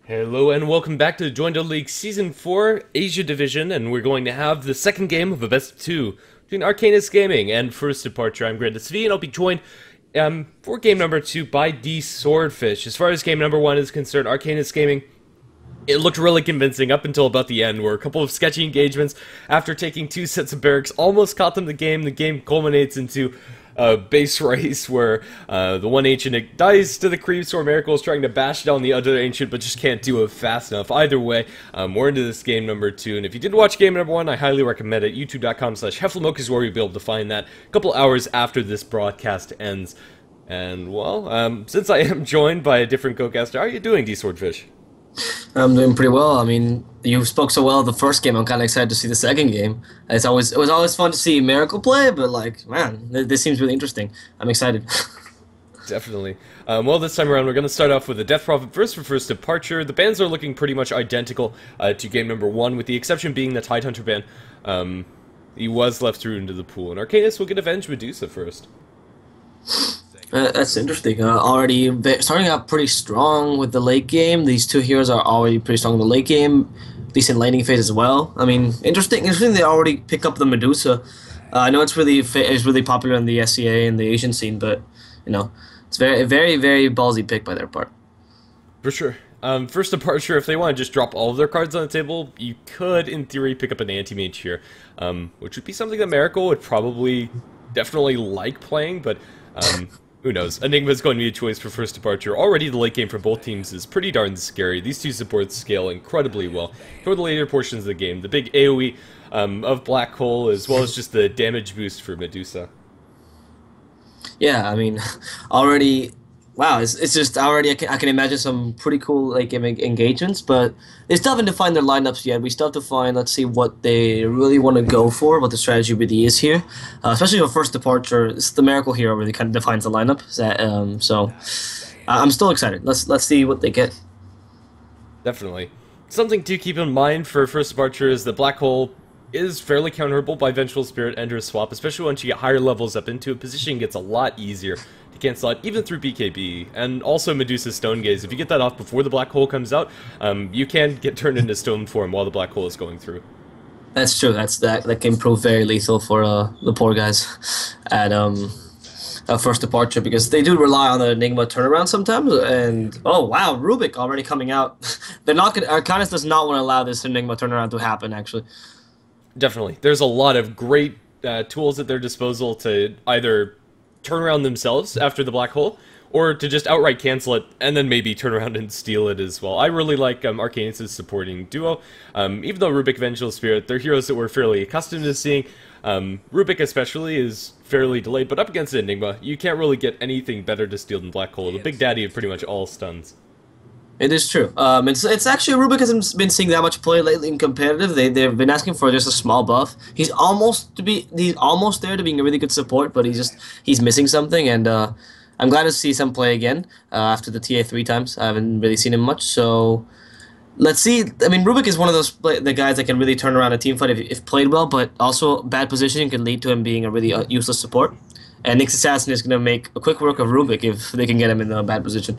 Hello and welcome back to Join Dota League Season 4 Asia Division, and we're going to have the second game of a best of two between Arcanys Gaming and First Departure. I'm JDL4 and I'll be joined for game number 2 by D Swordfish. As far as game number 1 is concerned, Arcanys Gaming, it looked really convincing up until about the end, where a couple of sketchy engagements after taking 2 sets of barracks almost caught them the game. The game culminates into a base race where the one ancient dies to the creeps, or Miracle is trying to bash down the other ancient but just can't do it fast enough. Either way, we're into this game number 2, and if you did watch game number 1, I highly recommend it. youtube.com/HeflaTV is where you'll be able to find that a couple hours after this broadcast ends. And well, since I am joined by a different co-caster, how are you doing, D Swordfish? I'm doing pretty well. I mean, you spoke so well the first game. I'm kind of excited to see the second game. It was always fun to see Miracle play, but like, man, this seems really interesting. I'm excited. Definitely. Well, this time around, we're going to start off with a Death Prophet for First Departure. The bans are looking pretty much identical to game number 1, with the exception being the Tidehunter ban. He was left through into the pool, and Arcanys will get Avenge Medusa first. That's interesting. Already starting out pretty strong with the late game. These two heroes are already pretty strong in the late game. Decent laning phase as well. I mean, interesting. They already pick up the Medusa. I know it's really popular in the SCA and the Asian scene, but you know, it's very ballsy pick by their part. For sure. First Departure, if they want to just drop all of their cards on the table, you could, in theory, pick up an anti-mage here, which would be something that Miracle would probably definitely like playing, but who knows? Enigma is going to be a choice for First Departure. Already the late game for both teams is pretty darn scary. These two supports scale incredibly well. For the later portions of the game, the big AoE of Black Hole, as well as just the damage boost for Medusa. Yeah, I mean, already, wow, it's just already, I can imagine some pretty cool like engagements, but they still haven't defined their lineups yet. We still have to find, let's see what they really want to go for, what the strategy really is here. Especially for First Departure, it's the Miracle hero really kind of defines the lineup. So I'm still excited. Let's see what they get. Definitely. Something to keep in mind for First Departure is that Black Hole is fairly counterable by Vengeful Spirit Ender Swap, especially once you get higher levels up into it. Positioning gets a lot easier to cancel out, even through BKB. And also Medusa's Stone Gaze. If you get that off before the Black Hole comes out, you can get turned into stone form while the Black Hole is going through. That's true. That can prove very lethal for the poor guys at First Departure, because they do rely on the Enigma turnaround sometimes. And oh wow, Rubik already coming out. They're not gonna. Arcanys does not want to allow this Enigma turnaround to happen. Actually. Definitely. There's a lot of great tools at their disposal to either turn around themselves after the Black Hole, or to just outright cancel it, and then maybe turn around and steal it as well. I really like Arcanys' supporting duo. Even though Rubik, Vengeful Spirit, they're heroes that we're fairly accustomed to seeing. Rubik especially is fairly delayed, but up against Enigma, you can't really get anything better to steal than Black Hole, the big daddy of pretty much all stuns. It is true. It's actually, Rubik hasn't been seeing that much play lately in competitive. They've been asking for just a small buff. He's almost there to being a really good support, but he's missing something. And I'm glad to see some play again after the TA 3 times. I haven't really seen him much, so let's see. I mean, Rubik is one of the guys that can really turn around a team fight if played well, but also bad positioning can lead to him being a really useless support. And Nyx Assassin is going to make a quick work of Rubik if they can get him in a bad position.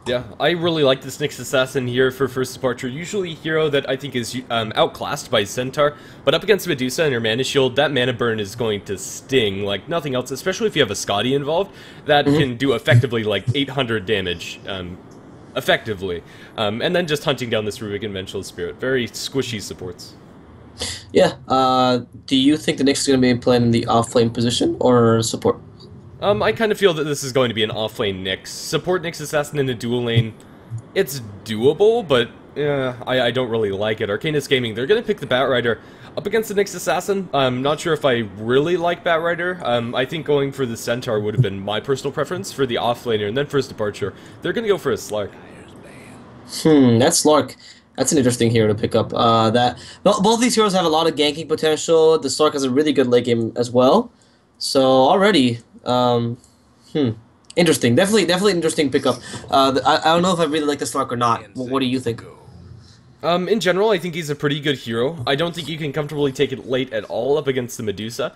Yeah, I really like this Nyx Assassin here for First Departure. Usually a hero that I think is outclassed by Centaur, but up against Medusa and her mana shield, that mana burn is going to sting like nothing else, especially if you have a Scotty involved. That can do effectively like 800 damage, effectively. And then just hunting down this Rubik and Vengeful Spirit. Very squishy supports. Yeah, do you think the Nyx is going to be playing in the off-lane position or support? I kind of feel that this is going to be an off-lane Nyx. Support Nyx Assassin in the dual lane, it's doable, but I don't really like it. Arcanys Gaming, they're going to pick the Batrider up against the Nyx Assassin. I'm not sure if I really like Batrider. I think going for the Centaur would have been my personal preference for the off-laner, and then First Departure, they're going to go for a Slark. That's Slark. That's an interesting hero to pick up. Both these heroes have a lot of ganking potential. The Slark has a really good late game as well. So already, interesting. Definitely interesting pickup. I don't know if I really like the Slark or not. What do you think? In general, I think he's a pretty good hero. I don't think you can comfortably take it late at all up against the Medusa.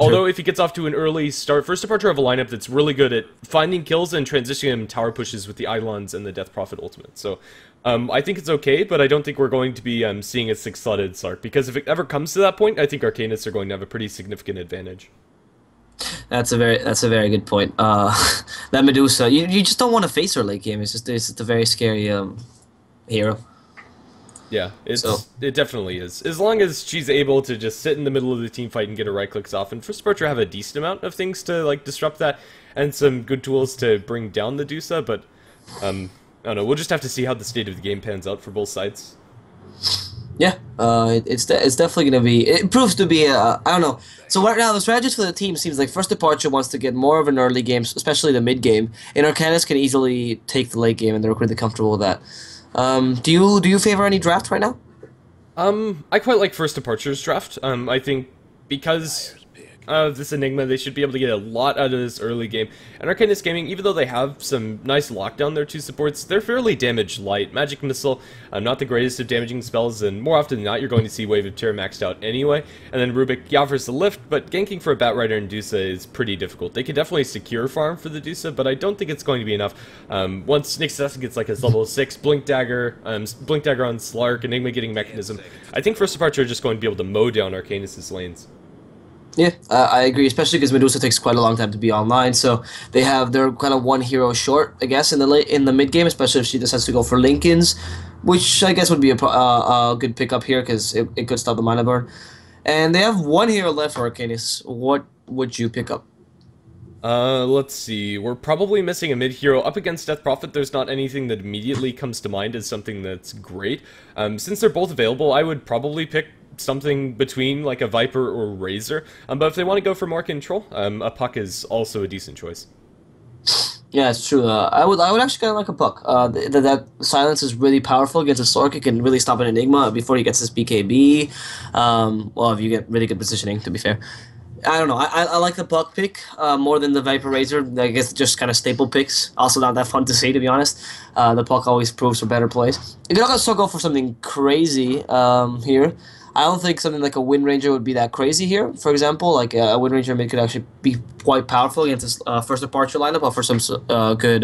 Although if he gets off to an early start, First Departure have a lineup that's really good at finding kills and transitioning them tower pushes with the Eidolons and the Death Prophet ultimate. So I think it's okay, but I don't think we're going to be seeing a six-slotted Slark, because if it ever comes to that point, I think Arcanys are going to have a pretty significant advantage. That's a very good point. That Medusa, you just don't want to face her late game. It's just a very scary hero. Yeah, it definitely is. As long as she's able to just sit in the middle of the team fight and get her right clicks off, and First Departure have a decent amount of things to like disrupt that, and some good tools to bring down the Medusa, but I don't know. We'll just have to see how the state of the game pans out for both sides. Yeah, it's definitely gonna be. It proves to be. I don't know. So right now, the strategy for the team seems like First Departure wants to get more of an early game, especially the mid game, and Arcanys can easily take the late game, and they're really comfortable with that. Do you favor any draft right now? I quite like First Departure's draft. I think because of this Enigma, they should be able to get a lot out of this early game. And Arcanys Gaming, even though they have some nice lockdown, their two supports, they're fairly damage light. Magic Missile, not the greatest of damaging spells, and more often than not, you're going to see Wave of Terror maxed out anyway. And then Rubik, he offers the lift, but ganking for a Batrider and Dusa is pretty difficult. They can definitely secure farm for the Dusa, but I don't think it's going to be enough. Once Nick Assassin gets like his level 6, Blink Dagger on Slark, Enigma getting Mechanism, I think First Departure are just going to be able to mow down Arcanys' lanes. Yeah, I agree, especially because Medusa takes quite a long time to be online, so they're kind of one hero short, I guess, in the mid game, especially if she decides to go for Lincolns, which I guess would be a good pickup here because it could stop the mana burn. And they have one hero left for Arcanys. What would you pick up? Let's see. We're probably missing a mid hero. Up against Death Prophet, there's not anything that immediately comes to mind as something that's great. Since they're both available, I would probably pick something between like a Viper or Razor, but if they want to go for more control, a Puck is also a decent choice. Yeah, it's true. I would actually kind of like a Puck. That silence is really powerful against a Sork. It can really stop an Enigma before he gets his BKB. Well, if you get really good positioning, to be fair. I don't know. I like the Puck pick more than the Viper Razor. I guess just kind of staple picks. Also not that fun to see, to be honest. The Puck always proves for better plays. You can also go for something crazy here. I don't think something like a Wind Ranger would be that crazy here. For example, like a Wind Ranger mid could actually be quite powerful against this First Departure lineup, offer some good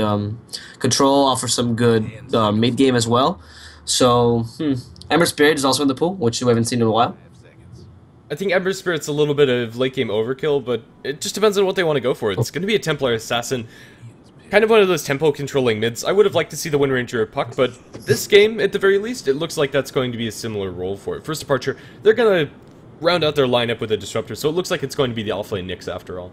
control, offer some good mid game as well. So, Ember Spirit is also in the pool, which we haven't seen in a while. I think Ember Spirit's a little bit of late game overkill, but it just depends on what they want to go for. It's going to be a Templar Assassin. Kind of one of those tempo-controlling mids. I would have liked to see the Wind Ranger or Puck, but this game, at the very least, it looks like that's going to be a similar role for it. First Departure, they're going to round out their lineup with a Disruptor, so it looks like it's going to be the Alpha and Nyx after all.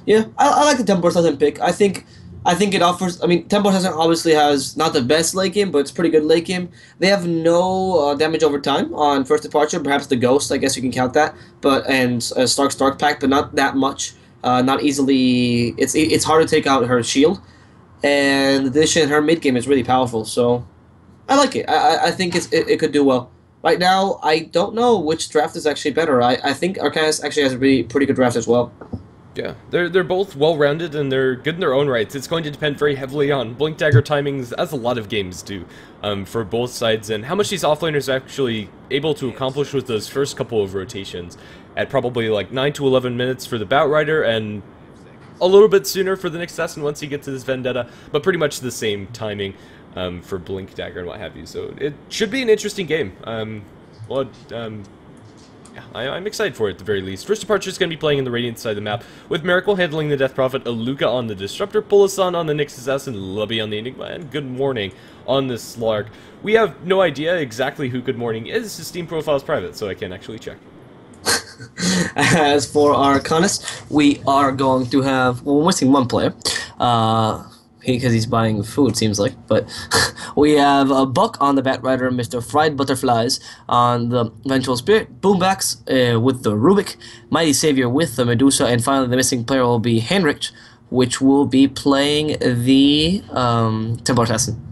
Yeah, I like the Templar Assassin pick. I think it offers... I mean, Templar Assassin obviously has not the best late game, but it's pretty good late game. They have no damage over time on First Departure. Perhaps the Ghost, I guess you can count that. And Stark Pact, but not that much. Not easily. It's hard to take out her shield, and in addition, her mid game is really powerful. So, I like it. I think it could do well. Right now, I don't know which draft is actually better. I think Arcanys actually has a pretty good draft as well. Yeah, they're both well-rounded and they're good in their own rights. It's going to depend very heavily on Blink Dagger timings, as a lot of games do, for both sides, and how much these offlaners are actually able to accomplish with those first couple of rotations. At probably like 9 to 11 minutes for the Batrider, and a little bit sooner for the Nyx Assassin once he gets to this Vendetta, but pretty much the same timing for Blink Dagger and what have you. So it should be an interesting game. Yeah, I'm excited for it at the very least. First Departure is going to be playing in the Radiant side of the map, with Miracle handling the Death Prophet, Aluka on the Disruptor, Pulasan on the Nyx Assassin, Lubby on the Enigma, and Good Morning on the Slark. We have no idea exactly who Good Morning is. His Steam profile is private, so I can't actually check. As for our Arcanys, we are going to have... Well, we're missing one player. Because he's buying food, seems like. But we have a Buck on the Batrider, Mr. Fried Butterflies on the Vengeful Spirit, Boombacks with the Rubik, Mighty Savior with the Medusa, and finally the missing player will be Henrik, which will be playing the Templar Assassin.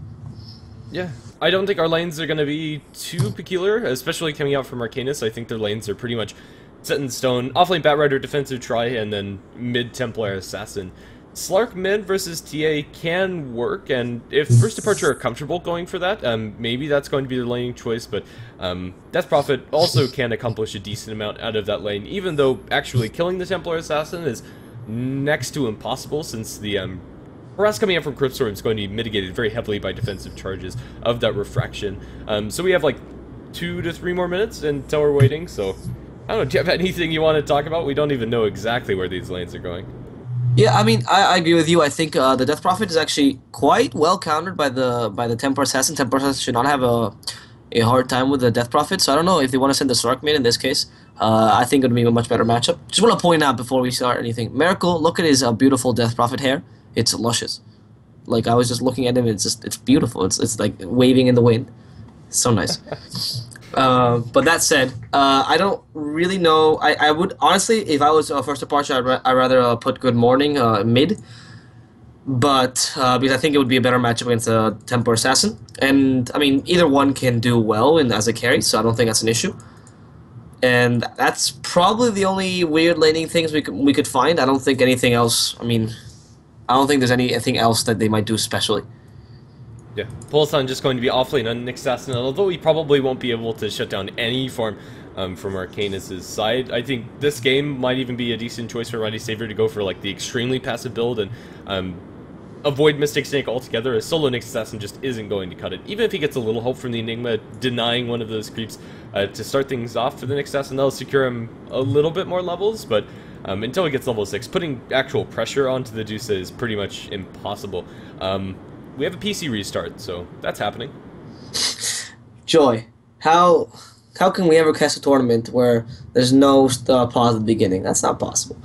Yeah, I don't think our lanes are going to be too peculiar, especially coming out from Arcanys. I think their lanes are pretty much set in stone. Offlane Batrider, defensive try, and then mid Templar Assassin. Slark mid versus TA can work, and if First Departure are comfortable going for that, maybe that's going to be their laning choice, but Death Prophet also can accomplish a decent amount out of that lane, even though actually killing the Templar Assassin is next to impossible, since the harass coming out from Crypt Sword is going to be mitigated very heavily by defensive charges of that refraction. So we have like 2 to 3 more minutes until we're waiting, so I don't know, do you have anything you want to talk about? We don't even know exactly where these lanes are going. Yeah, I mean, I agree with you. I think the Death Prophet is actually quite well countered by the Templar Assassin. Templar Assassin should not have a hard time with the Death Prophet, so I don't know if they want to send the Slark mid in this case. I think it would be a much better matchup. Just want to point out before we start anything, Miracle, look at his beautiful Death Prophet hair. It's luscious. Like, I was just looking at him, it's beautiful. It's like waving in the wind. It's so nice. But that said, I don't really know. I would honestly, if I was First Departure, I'd rather put Good Morning mid. But because I think it would be a better matchup against a Templar Assassin. And I mean, either one can do well as a carry, so I don't think that's an issue. And that's probably the only weird laning things we could find. I don't think anything else. I mean, I don't think there's anything else that they might do specially. Yeah, Pulson just going to be offlane on Nick Assassin, although he probably won't be able to shut down any farm from Arcanys' side. I think this game might even be a decent choice for Mighty Savior to go for like the extremely passive build and avoid Mystic Snake altogether, as solo Nick Assassin just isn't going to cut it. Even if he gets a little help from the Enigma denying one of those creeps to start things off for the Nick Assassin, that'll secure him a little bit more levels, but until he gets level 6, putting actual pressure onto the Deuce is pretty much impossible. We have a PC restart, so that's happening. Joy, how can we ever cast a tournament where there's no pause at the beginning? That's not possible.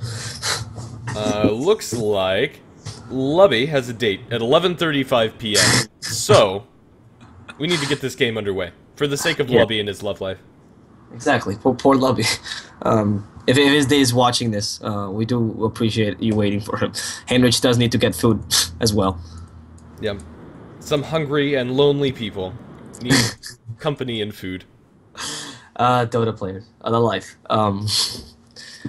Looks like Lubby has a date at 11:35 p.m. So we need to get this game underway for the sake of Lubby and his love life. Exactly, poor Lubby. If his day is watching this, we do appreciate you waiting for him. Heinrich does need to get food as well. Yeah, some hungry and lonely people need company and food. Dota players, the life.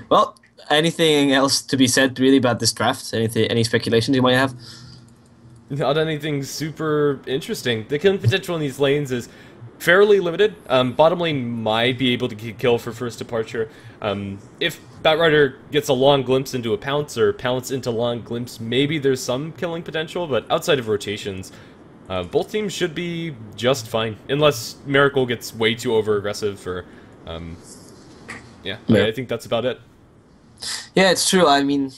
Well, anything else to be said really about this draft? Any speculations you might have? Not anything super interesting. The killing potential in these lanes is fairly limited. Bottom lane might be able to kill for First Departure. If Batrider gets a long glimpse into a pounce, or pounce into long glimpse, maybe there's some killing potential, but outside of rotations, both teams should be just fine. Unless Miracle gets way too over-aggressive for... yeah, I think that's about it. Yeah, it's true. I mean,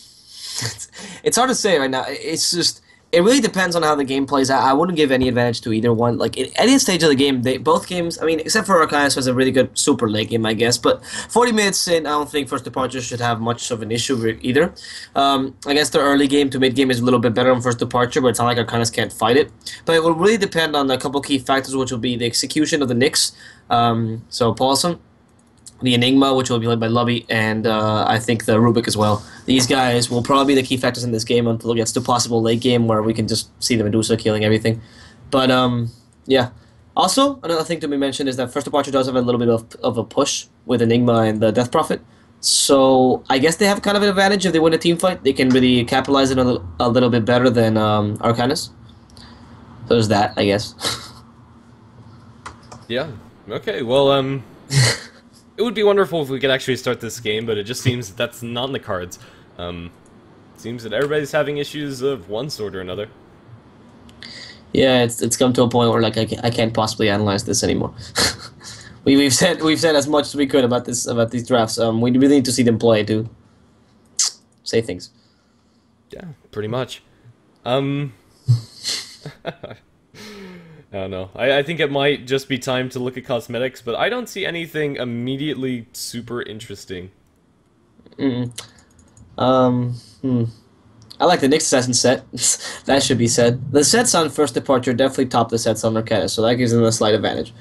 it's hard to say right now. It's just... It really depends on how the game plays out. I wouldn't give any advantage to either one. Like, at any stage of the game, both games, I mean, except for Arcanys was a really good super late game, I guess. But 40 minutes in, I don't think First Departure should have much of an issue with either. I guess the early game to mid game is a little bit better on First Departure, but it's not like Arcanys can't fight it. But it will really depend on a couple key factors, which will be the execution of the Nyx. So Paulson, the Enigma, which will be led by Lubby, and I think the Rubik as well. These guys will probably be the key factors in this game until it gets to possible late game where we can just see the Medusa killing everything. But, yeah. Also, another thing to be mentioned is that First Departure does have a little bit of a push with Enigma and the Death Prophet. So I guess they have kind of an advantage if they win a team fight. They can really capitalize it a little bit better than Arcanys. So there's that, I guess. Yeah. Okay, well, it would be wonderful if we could actually start this game, but it just seems that's not in the cards. Seems that everybody's having issues of one sort or another. Yeah, it's come to a point where like I can't possibly analyze this anymore. we've said as much as we could about these drafts. We really need to see them play to say things. Yeah, pretty much. I don't know. I think it might just be time to look at cosmetics, but I don't see anything immediately super interesting. I like the Nyx Assassin set. That should be said. The sets on First Departure definitely top the sets on Arcanys, so that gives them a slight advantage.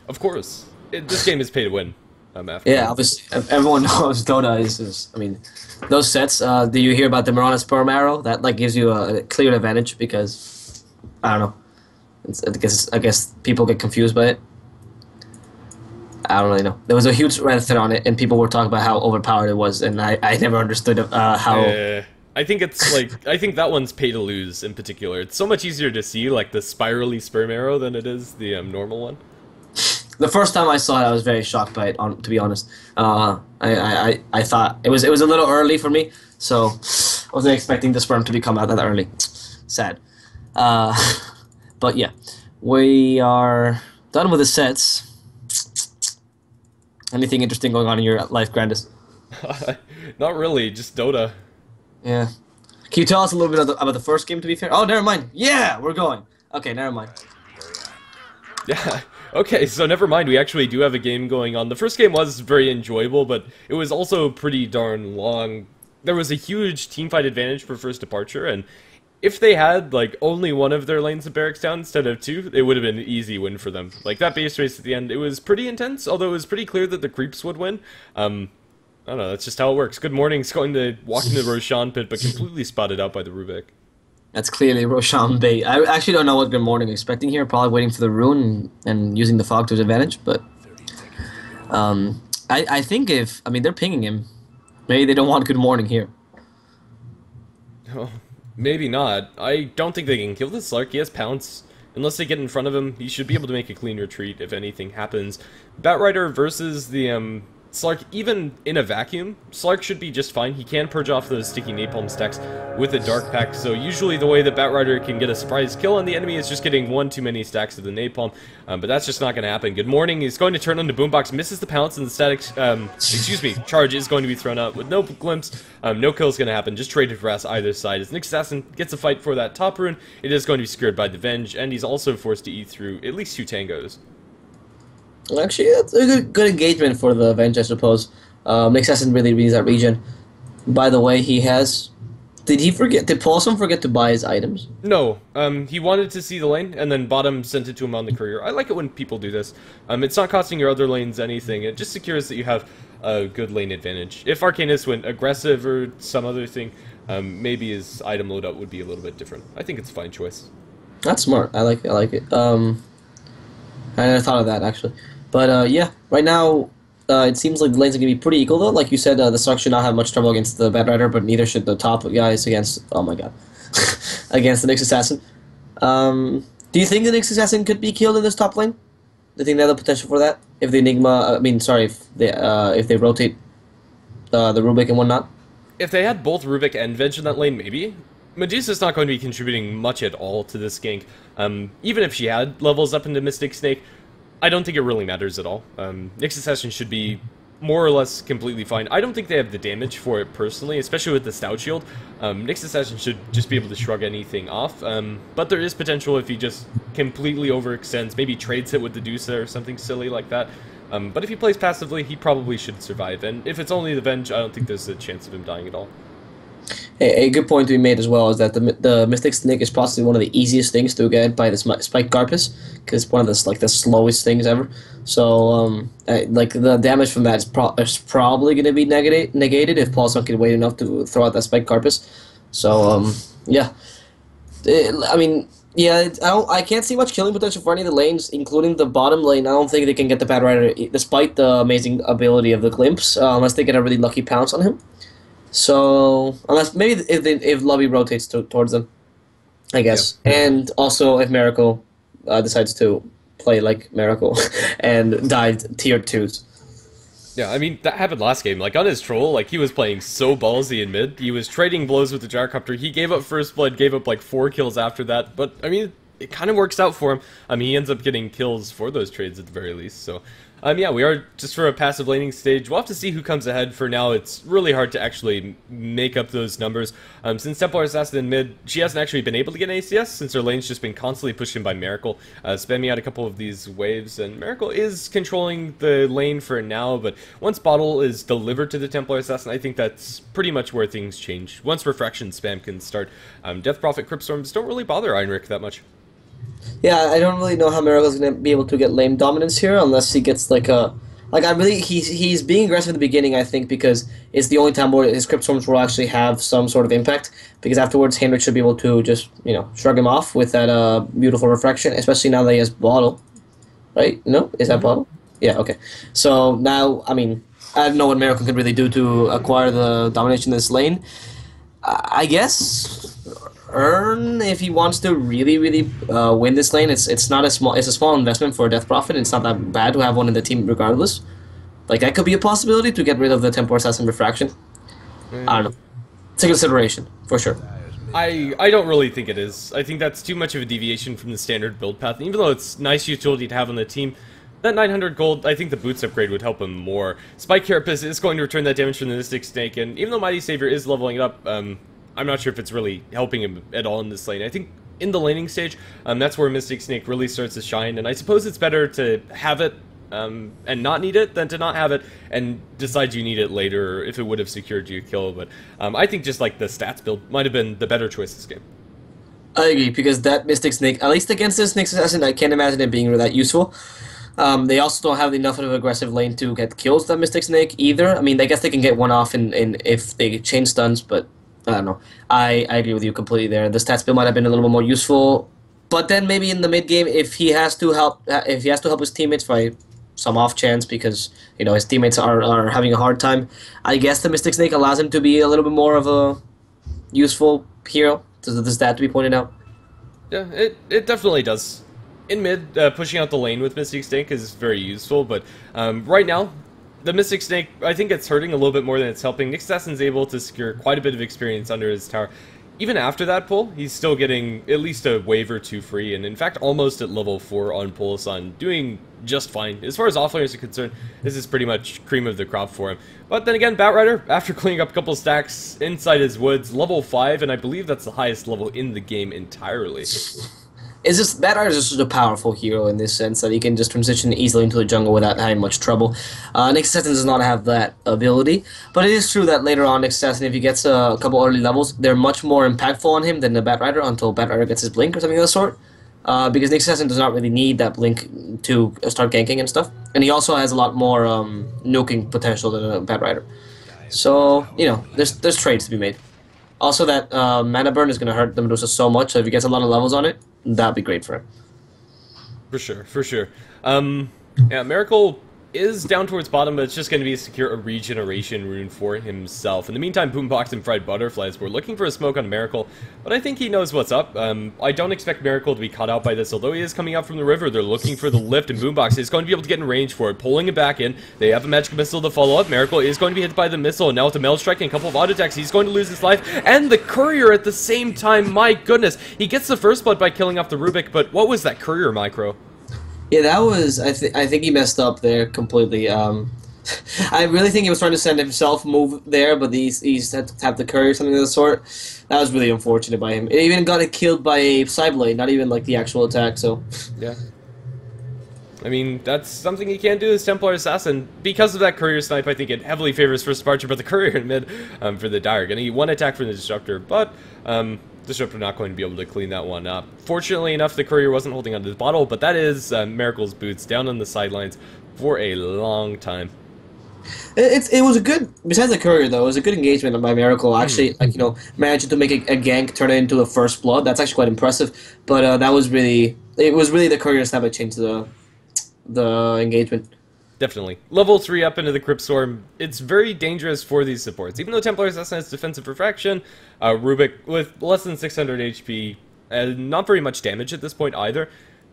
Of course. This game is pay to win. Yeah, obviously. Everyone knows Dota is... I mean, those sets, do you hear about the Miranis Perm Arrow? That like gives you a clear advantage because... I don't know. I guess people get confused by it. I don't really know. There was a huge Reddit thread on it, and people were talking about how overpowered it was, and I never understood how I think it's like, I think that one's pay to lose in particular. It's so much easier to see like the spirally sperm arrow than it is the normal one. The first time I saw it, I was very shocked by it. To be honest, I thought it was a little early for me, so I wasn't expecting the sperm to come out that early. Sad, but yeah, we are done with the sets. Anything interesting going on in your life, Grandis? Not really, just Dota. Yeah. Can you tell us a little bit about the first game? To be fair. Oh, never mind. Yeah, we're going. Okay, never mind. Yeah. Okay, so never mind. We actually do have a game going on. The first game was very enjoyable, but it was also pretty darn long. There was a huge teamfight advantage for first departure, and if they had like only one of their lanes of barracks down instead of two, it would have been an easy win for them. Like that base race at the end, it was pretty intense, although it was pretty clear that the creeps would win. I don't know, that's just how it works. Good Morning's going to walk into the Roshan pit, but completely spotted out by the Rubik. That's clearly Roshan bait. I actually don't know what Good Morning is expecting here. Probably waiting for the rune and using the fog to his advantage. But I think I mean, they're pinging him. Maybe they don't want Good Morning here. Oh, maybe not. I don't think they can kill this Slark. He has Pounce. Unless they get in front of him, he should be able to make a clean retreat if anything happens. Batrider versus the Slark, even in a vacuum, Slark should be just fine. He can purge off those sticky napalm stacks with a Dark Pact, so usually the way that Batrider can get a surprise kill on the enemy is just getting one too many stacks of the napalm, but that's just not going to happen. Good Morning, he's going to turn on the Boombox, misses the Pounce, and the static, charge is going to be thrown out with no glimpse. No kill is going to happen, just traded harass either side. As Nyx Assassin gets a fight for that top rune, it is going to be secured by the Venge, and he's also forced to eat through at least 2 tangos. Actually, that's a good engagement for the Avenge, I suppose. Nyx Assassin really reads that region. By the way, he has... Did Paulson forget to buy his items? No, he wanted to see the lane, and then Bottom sent it to him on the courier. I like it when people do this. It's not costing your other lanes anything. It just secures that you have a good lane advantage. If Arcanys went aggressive or some other thing, maybe his item loadout would be a little bit different. I think it's a fine choice. That's smart. I like it. I never thought of that, actually. But, yeah, right now, it seems like the lanes are going to be pretty equal, though. Like you said, the Slark should not have much trouble against the Batrider, but neither should the top guys against... Oh, my God. against the Nyx Assassin. Do you think the Nyx Assassin could be killed in this top lane? Do you think they have the potential for that? If the Enigma... if they rotate the Rubik and whatnot? If they had both Rubik and Venge in that lane, maybe. Medusa's not going to be contributing much at all to this gank. Even if she had levels up into Mystic Snake, I don't think it really matters at all. Nyx Assassin should be more or less completely fine. I don't think they have the damage for it personally, especially with the Stout Shield. Nyx Assassin should just be able to shrug anything off, but there is potential if he just completely overextends, maybe trades it with the Dusa or something silly like that. But if he plays passively, he probably should survive, and if it's only the Venge, I don't think there's a chance of him dying at all. A good point to be made as well is that the Mystic Snake is possibly one of the easiest things to get by the Spike Garpus, because it's one of the slowest things ever. So the damage from that is probably going to be negated if Paulson can wait enough to throw out that Spike Garpus. So yeah, I can't see much killing potential for any of the lanes, including the bottom lane. I don't think they can get the Batrider, despite the amazing ability of the Glimpse, unless they get a really lucky pounce on him. So, unless maybe if Lobby rotates towards them, I guess. Yep. And also if Miracle decides to play like Miracle and dive tier 2s. Yeah, I mean, that happened last game. Like, on his troll, like, he was playing so ballsy in mid. He was trading blows with the Gyrocopter. He gave up first blood, gave up, like, 4 kills after that. But, I mean, it kind of works out for him. I mean, he ends up getting kills for those trades at the very least, so... yeah, we are just for a passive laning stage. We'll have to see who comes ahead. For now, it's really hard to actually make up those numbers. Since Templar Assassin in mid, she hasn't actually been able to get an ACS since her lane's just been constantly pushed in by Miracle, spamming out a couple of these waves, and Miracle is controlling the lane for now, but once Bottle is delivered to the Templar Assassin, I think that's pretty much where things change. Once Refraction spam can start, Death Prophet Cryptstorms don't really bother Einrich that much. Yeah, I don't really know how Miracle's gonna be able to get lane dominance here unless he gets he's being aggressive in the beginning, I think, because it's the only time where his Cryptstorms will actually have some sort of impact, because afterwards Heinrich should be able to just, shrug him off with that beautiful refraction, especially now that he has Bottle. Right? No? Is that Bottle? Yeah, okay. So now, I mean, I don't know what Miracle can really do to acquire the domination in this lane. I guess earn if he wants to really win this lane. It's not a small. It's a small investment for a Death Prophet. It's not that bad to have one in the team regardless. Like that could be a possibility to get rid of the Tempo Assassin Refraction. I don't know. It's a consideration for sure. I don't really think it is. I think that's too much of a deviation from the standard build path. Even though it's nice utility to have on the team, that 900 gold, I think the boots upgrade would help him more. Spike Carapace is going to return that damage from the Mystic Snake, and even though Mighty Savior is leveling it up, I'm not sure if it's really helping him at all in this lane. I think in the laning stage, that's where Mystic Snake really starts to shine, and I suppose it's better to have it and not need it than to not have it and decide you need it later if it would have secured you a kill. But I think just like the stats build might have been the better choice this game. I agree because that Mystic Snake, at least against this Snake Assassin, I can't imagine it being that useful. They also don't have enough of an aggressive lane to get kills that Mystic Snake either. I mean, I guess they can get one off in if they chain stuns, but I don't know. I agree with you completely there. The stats build might have been a little bit more useful, but then maybe in the mid game, if he has to help his teammates by some off chance because his teammates are having a hard time, I guess the Mystic Snake allows him to be a little bit more of a useful hero. Does that to be pointed out? Yeah, it definitely does. In mid, pushing out the lane with Mystic Snake is very useful, but right now, the Mystic Snake, I think it's hurting a little bit more than it's helping. Nick Assassin's able to secure quite a bit of experience under his tower. Even after that pull, he's still getting at least a wave or two free, and in fact, almost at level 4 on Pulson, doing just fine. As far as offlaners are concerned, this is pretty much cream of the crop for him. But then again, Batrider, after cleaning up a couple stacks inside his woods, level 5, and I believe that's the highest level in the game entirely. It's just Batrider is just a powerful hero in this sense that he can just transition easily into the jungle without having much trouble. Nick Assassin does not have that ability, but it is true that later on Nick Assassin, if he gets a couple early levels, they're much more impactful on him than the Batrider until Batrider gets his blink or something of the sort. Because Nick Assassin does not really need that blink to start ganking and stuff, and he also has a lot more nuking potential than a Batrider. So there's trades to be made. Also, that mana burn is going to hurt the Medusa so much, so if he gets a lot of levels on it, that'd be great for him. For sure, for sure. Yeah, Miracle is down towards bottom, but it's just going to be secure a regeneration rune for himself. In the meantime, Boombox and Fried Butterflies were looking for a smoke on Miracle, but I think he knows what's up. I don't expect Miracle to be caught out by this, although he is coming out from the river. They're looking for the lift, and Boombox is going to be able to get in range for it, pulling it back in. They have a magic missile to follow up. Miracle is going to be hit by the missile, and now with the Metal Strike and a couple of auto attacks, he's going to lose his life, and the Courier at the same time. My goodness, he gets the first blood by killing off the Rubik, but what was that Courier micro? Yeah, that was. I think he messed up there completely. I really think he was trying to send himself move there, but he's had to tap the curry or something of the sort. That was really unfortunate by him. It even got it killed by a Psyblade, not even like the actual attack. So yeah, I mean that's something he can't do as Templar Assassin because of that Courier snipe. I think it heavily favors first departure, but the Courier in mid for the Dire. Gonna get one attack from the Disruptor, but Disruptor not going to be able to clean that one up. Fortunately enough, the Courier wasn't holding onto the bottle, but that is Miracle's boots down on the sidelines for a long time. It was a good, besides the Courier though, it was a good engagement by Miracle. Actually, managing to make a gank turn it into a first blood. That's actually quite impressive. But it was really the Courier snap that changed the engagement. Definitely. Level 3 up into the Crypt Storm, it's very dangerous for these supports. Even though Templar Assassin has defensive refraction, Rubik with less than 600 HP, and not very much damage at this point either,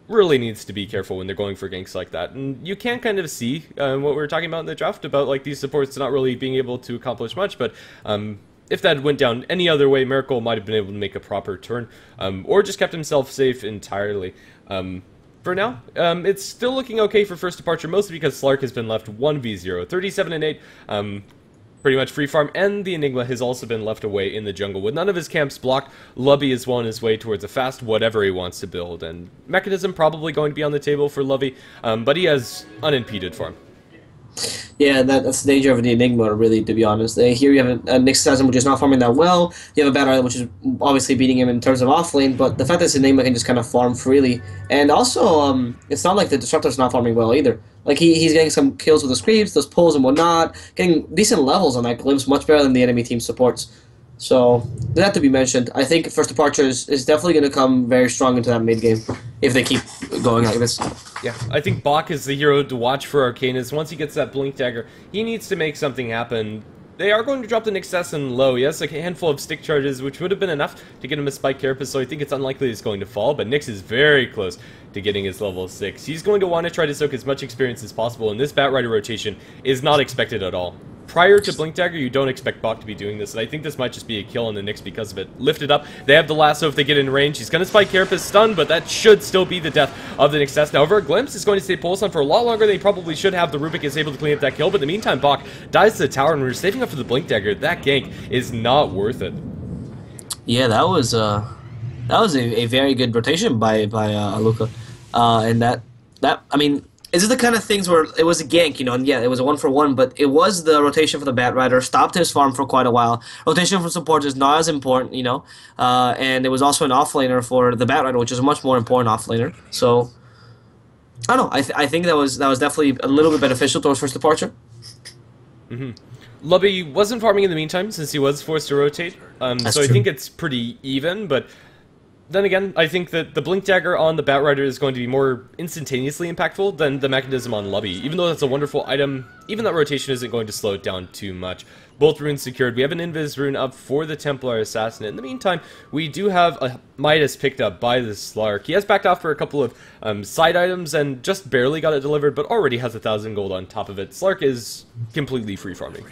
really needs to be careful when they're going for ganks like that. And you can kind of see what we were talking about in the draft about like these supports not really being able to accomplish much, but if that went down any other way, Miracle might have been able to make a proper turn, or just kept himself safe entirely. For now, it's still looking okay for first departure, mostly because Slark has been left 1v0, 37 and 8, pretty much free farm, and the Enigma has also been left away in the jungle. With none of his camps blocked, Lubby is well on his way towards a fast whatever he wants to build, and Mechanism probably going to be on the table for Lubby, but he has unimpeded farm. Yeah, that's the danger of the Enigma, really, to be honest. Here you have a Nick Assassin, which is not farming that well. You have a Batrider, which is obviously beating him in terms of offlane, but the fact that this Enigma can just kind of farm freely. And also, it's not like the Disruptor's not farming well either. Like, he's getting some kills with the creeps, those pulls and whatnot, getting decent levels on that glimpse, much better than the enemy team supports. So, that to be mentioned. I think First Departure is definitely going to come very strong into that mid-game if they keep going like this. Yeah, I think Bach is the hero to watch for Arcanys. Once he gets that Blink Dagger, he needs to make something happen. they are going to drop the Nyx Assassin low. He has a handful of stick charges, which would have been enough to get him a Spike Carapace, so I think it's unlikely he's going to fall, but Nyx is very close to getting his level 6. He's going to want to try to soak as much experience as possible, and this Batrider rotation is not expected at all. Prior to Blink Dagger, you don't expect Bach to be doing this, and I think this might just be a kill on the Nyx because of it. Lift it up, they have the lasso if they get in range. He's going to Spike Carapace stun, but that should still be the death of the Nyx Assassin. However, Glimpse is going to stay pulse on for a lot longer than he probably should have. The Rubik is able to clean up that kill, but in the meantime, Bach dies to the tower, and we're saving up for the Blink Dagger. That gank is not worth it. Yeah, that was a very good rotation by Aluka, and that I mean. Is it the kind of things where it was a gank, you know, and yeah, it was a 1-for-1, but it was the rotation for the Batrider, stopped his farm for quite a while. Rotation for support is not as important, you know, and it was also an offlaner for the Batrider, which is a much more important offlaner. So, I don't know, I think that was definitely a little bit beneficial towards first departure. Lubby wasn't farming in the meantime, since he was forced to rotate, so true. I think it's pretty even, but then again, I think that the Blink Dagger on the Batrider is going to be more instantaneously impactful than the mechanism on Lubby. Even though that's a wonderful item, even that rotation isn't going to slow it down too much. Both runes secured. We have an Invis rune up for the Templar Assassin. In the meantime, we do have a Midas picked up by the Slark. He has backed off for a couple of side items and just barely got it delivered, but already has 1,000 gold on top of it. Slark is completely free farming.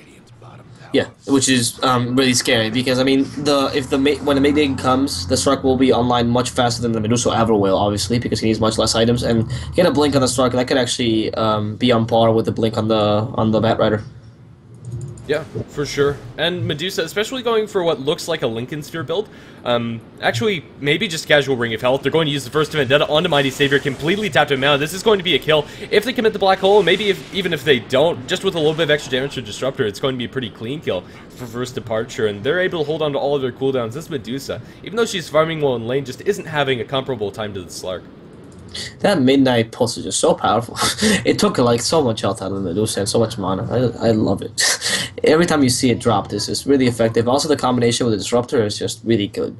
Yeah, which is really scary because I mean when the Mayday comes, the Slark will be online much faster than the Medusa ever will, obviously, because he needs much less items, and get a blink on the Slark that could actually be on par with the blink on the Batrider. Yeah, for sure. And Medusa, especially going for what looks like a Lincoln Sphere build. Actually, maybe just casual Ring of Health. They're going to use the first Vendetta onto Mighty Savior, completely tapped him out. This is going to be a kill. If they commit the Black Hole, maybe even if they don't, just with a little bit of extra damage to Disruptor, it's going to be a pretty clean kill for first departure. And they're able to hold on to all of their cooldowns. This Medusa, even though she's farming well in lane, just isn't having a comparable time to the Slark. That Midnight Pulse is just so powerful. It took like so much health out of the Medusa and so much mana. I love it. Every time you see it drop, this is really effective. Also, the combination with the Disruptor is just really good.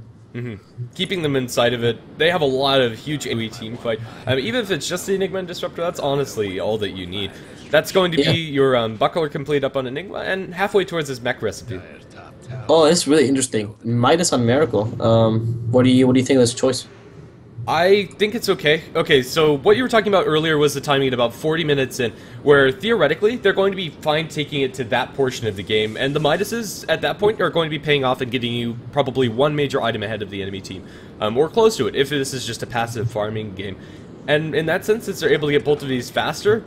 Keeping them inside of it, they have a lot of huge AoE team fight. Even if it's just the Enigma and Disruptor, that's honestly all that you need. That's going to be your Buckler complete up on Enigma and halfway towards his mech recipe. Oh, it's really interesting. Midas on Miracle. What do you think of this choice? I think it's okay. Okay, so what you were talking about earlier was the timing at about 40 minutes in, where theoretically they're going to be fine taking it to that portion of the game, and the Midases at that point are going to be paying off and getting you probably one major item ahead of the enemy team, or close to it, if this is just a passive farming game. And in that sense, since they're able to get both of these faster,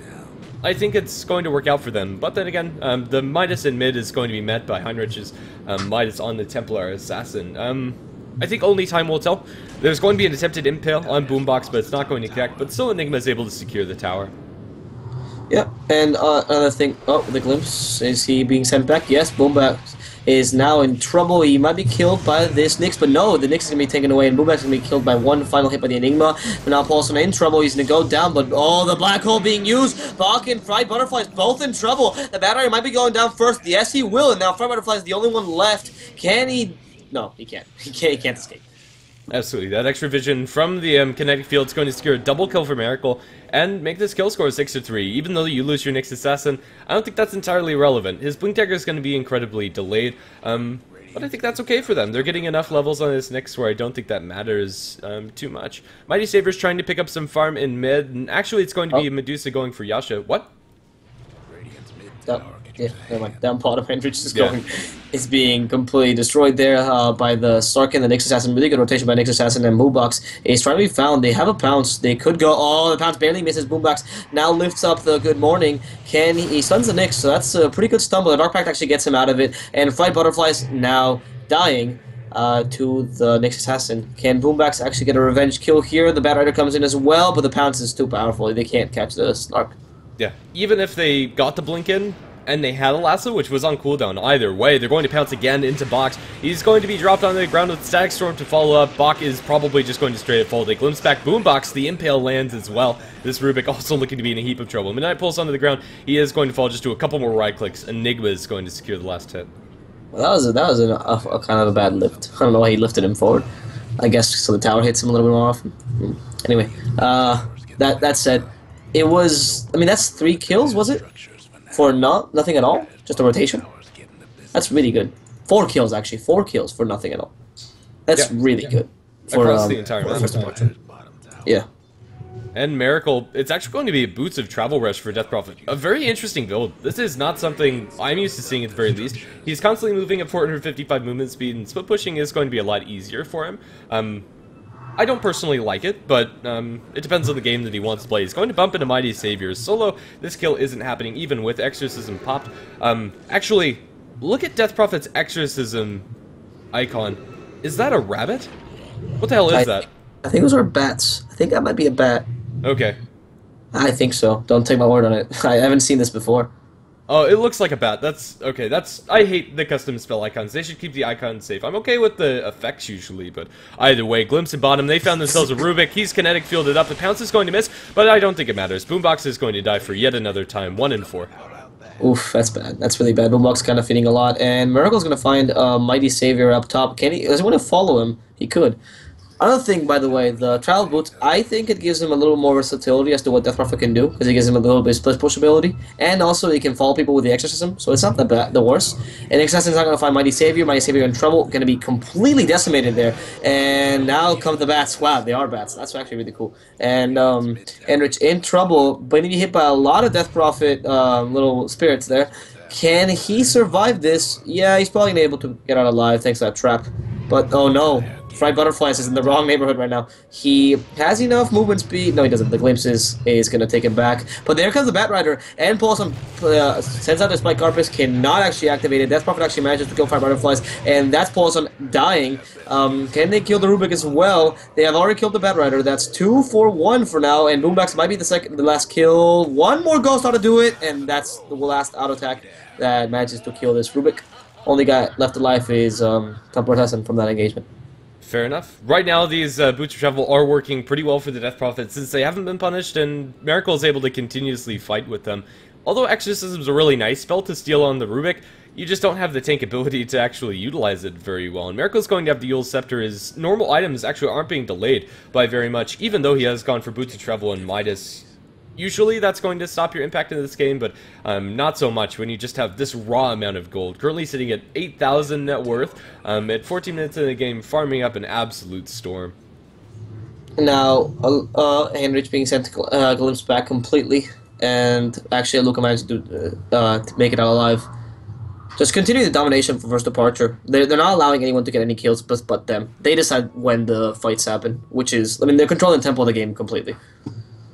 I think it's going to work out for them. But then again, the Midas in mid is going to be met by Heinrich's Midas on the Templar Assassin. I think only time will tell. There's going to be an attempted impale on Boombox, but it's not going to connect. But still, Enigma is able to secure the tower. Yeah, and another thing. Oh, the Glimpse. Is he being sent back? Yes, Boombox is now in trouble. He might be killed by this Nyx, but no, the Nyx is going to be taken away, and Boombox is going to be killed by one final hit by the Enigma. But now Paulson in trouble. He's going to go down, but oh, the Black Hole being used. Bach and Fried Butterflies both in trouble. The Battery might be going down first. Yes, he will, and now Fried Butterfly is the only one left. Can he... No, he can't. He can't escape. Absolutely. That extra vision from the kinetic field is going to secure a double kill for Miracle and make this kill score 6-3. Even though you lose your Nyx Assassin, I don't think that's entirely relevant. His Blink Dagger is going to be incredibly delayed, but I think that's okay for them. They're getting enough levels on this Nyx where I don't think that matters too much. Mighty Saber's trying to pick up some farm in mid, and actually it's going to be Medusa going for Yasha. What? Yeah, never mind. Down part of Hendrix is going. It's being completely destroyed there by the Stark and the Nyx Assassin. Really good rotation by Nyx Assassin, and Boombox is trying to be found. They have a pounce. They could go. Oh, the pounce barely misses. Boombox now lifts up the good morning. He stuns the Nyx, so that's a pretty good stumble. The Dark Pact actually gets him out of it, and Fright Butterflies now dying to the Nyx Assassin. Can Boombox actually get a revenge kill here? The Batrider comes in as well, but the pounce is too powerful. They can't catch the Stark. Yeah, even if they got the blink in, and they had a lasso, which was on cooldown. Either way, they're going to pounce again into Box. He's going to be dropped on the ground with Static Storm to follow up. Bach is probably just going to straight up fall. They glimpse back Boombox. The impale lands as well. This Rubik also looking to be in a heap of trouble. Midnight pulls onto the ground. He is going to fall just to a couple more right clicks. Enigma is going to secure the last hit. Well, that was a kind of a bad lift. I don't know why he lifted him forward. I guess so the tower hits him a little bit more often. Anyway, that said, it was. I mean, that's 3 kills, was it? For nothing at all? Just a rotation? That's really good. 4 kills, actually. 4 kills for nothing at all. That's really good. For, across the entire map. Yeah. And Miracle, it's actually going to be a Boots of Travel Rush for Death Prophet. A very interesting build. This is not something I'm used to seeing at the very least. He's constantly moving at 455 movement speed, and split pushing is going to be a lot easier for him. I don't personally like it, but it depends on the game that he wants to play. He's going to bump into Mighty Saviors. Solo, this kill isn't happening even with Exorcism popped. Actually, look at Death Prophet's Exorcism icon. Is that a rabbit? What the hell is that? I think those are bats. I think that might be a bat. Okay. I think so. Don't take my word on it. I haven't seen this before. Oh, it looks like a bat. That's okay. I hate the custom spell icons. They should keep the icons safe. I'm okay with the effects usually, but either way, Glimpse and Bottom, they found themselves a Rubik. He's kinetic fielded up. The Pounce is going to miss, but I don't think it matters. Boombox is going to die for yet another time. 1 and 4. Oof, that's bad. That's really bad. Boombox kind of feeding a lot, and Miracle's going to find Mighty Savior up top. Can he? Does he want to follow him? He could. Another thing, by the way, the Travel Boots, I think it gives him a little more versatility as to what Death Prophet can do, because it gives him a little bit of split push ability, and also he can follow people with the Exorcism, so it's not the worst. And Exorcism's not going to find Mighty Savior in trouble, going to be completely decimated there, and now come the bats. Wow, they are bats. That's actually really cool. And Enrich in trouble, but he hit by a lot of Death Prophet little spirits there. Can he survive this? Yeah, he's probably able to get out alive thanks to that trap. But, oh no. Fried Butterflies is in the wrong neighborhood right now. He has enough movement speed. No, he doesn't. The Glimpse is going to take him back. But there comes the Bat Rider. And Paulson sends out the Spike Carpus. Cannot actually activate it. Death Prophet actually manages to kill Fried Butterflies. And that's Paulson dying. Can they kill the Rubik as well? They have already killed the Bat Rider. That's 2 for 1 for now. And Boombox might be the last kill. One more Ghost ought to do it. And that's the last auto attack that manages to kill this Rubik. Only guy left alive is Temportassen from that engagement. Fair enough. Right now, these Boots of Travel are working pretty well for the Death Prophet since they haven't been punished, and Miracle is able to continuously fight with them. Although Exorcism is a really nice spell to steal on the Rubik, you just don't have the tank ability to actually utilize it very well. And Miracle's going to have the Yule Scepter. His normal items actually aren't being delayed by very much, even though he has gone for Boots of Travel and Midas. Usually that's going to stop your impact in this game, but not so much when you just have this raw amount of gold. Currently sitting at 8,000 net worth, at 14 minutes in the game, farming up an absolute storm. Now, Heinrich being sent to glimpse back completely, and actually Luca managed to make it out alive. Just continue the domination for first departure. They're not allowing anyone to get any kills but them. They decide when the fights happen, which is, I mean, they're controlling the tempo of the game completely.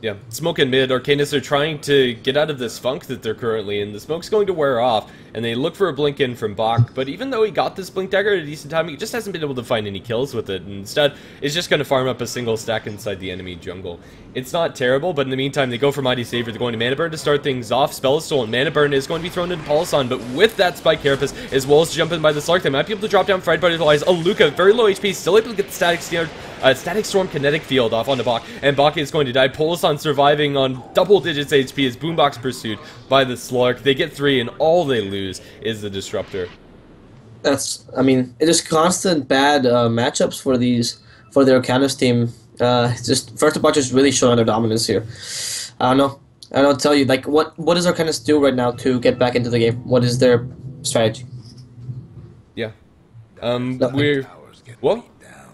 Yeah, Smoke and Mid, Arcanys are trying to get out of this funk that they're currently in. The smoke's going to wear off, and they look for a blink in from Bach, but even though he got this blink dagger at a decent time, he just hasn't been able to find any kills with it, and instead is just going to farm up a single stack inside the enemy jungle. It's not terrible, but in the meantime, they go for Mighty Savior. They're going to Mana Burn to start things off. Spell is stolen. Mana Burn is going to be thrown into Paulson, but with that Spike Carapace, as well as jumping by the Slark, they might be able to drop down Fried Butterflies. Luca, very low HP, still able to get the Static Storm Kinetic Field off onto Bach, and Bach is going to die. Paulson surviving on double digits HP as Boombox pursued by the Slark. They get 3, and all they lose is the Disruptor. That's, I mean, it is constant bad matchups for their Arcanys team. Just first departure is really showing their dominance here. I don't know. I don't tell you, like, what does Arcanys do right now to get back into the game? What is their strategy? Yeah. We're... What?